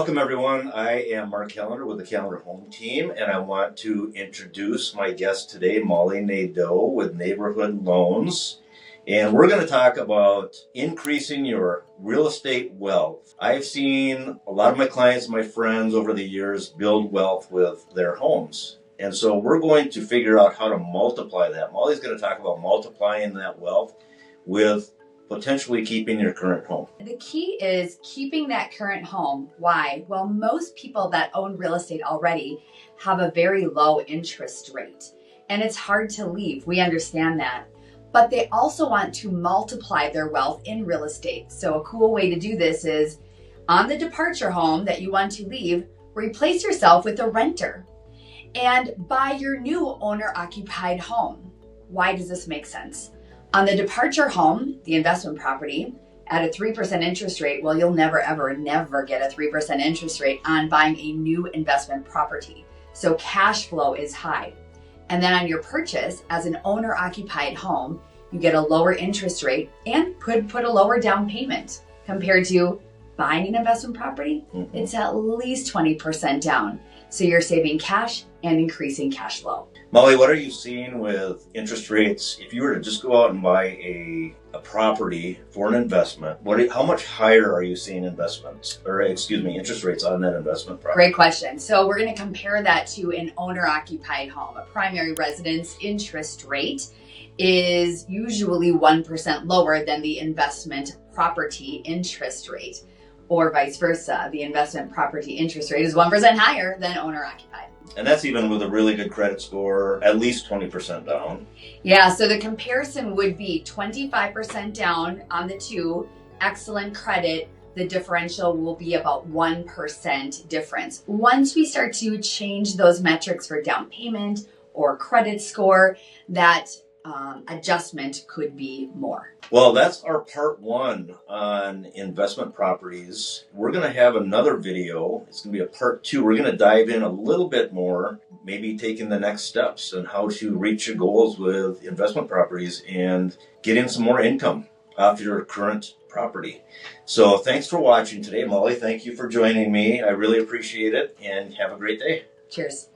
Welcome everyone. I am Mark Callender with the Callender Home Team, and I want to introduce my guest today, Molly Nadeau with Neighborhood Loans. And we're going to talk about increasing your real estate wealth. I've seen a lot of my clients, my friends over the years build wealth with their homes. And so we're going to figure out how to multiply that. Molly's going to talk about multiplying that wealth with potentially keeping your current home. The key is keeping that current home. Why? Well, most people that own real estate already have a very low interest rate, and it's hard to leave. We understand that. But they also want to multiply their wealth in real estate. So a cool way to do this is on the departure home that you want to leave, replace yourself with a renter and buy your new owner-occupied home. Why does this make sense? On the departure home, the investment property, at a 3% interest rate, well, you'll never get a 3% interest rate on buying a new investment property. So cash flow is high. And then on your purchase, as an owner-occupied home, you get a lower interest rate and could put a lower down payment compared to buying an investment property. It's at least 20% down. So you're saving cash and increasing cash flow. Molly, what are you seeing with interest rates? If you were to just go out and buy a property for an investment, how much higher are you seeing interest rates on that investment property? Great question. So we're going to compare that to an owner-occupied home. A primary residence interest rate is usually 1% lower than the investment property interest rate, or vice versa. The investment property interest rate is 1% higher than owner-occupied. And that's even with a really good credit score, at least 20% down. Yeah, so the comparison would be 25% down on the two, excellent credit. The differential will be about 1% difference. Once we start to change those metrics for down payment or credit score, that adjustment could be more. Well, that's our part one on investment properties. We're going to have another video. It's going to be a part two. We're going to dive in a little bit more, maybe taking the next steps and how to reach your goals with investment properties and getting some more income off your current property. So thanks for watching today, Molly. Thank you for joining me. I really appreciate it, and have a great day. Cheers.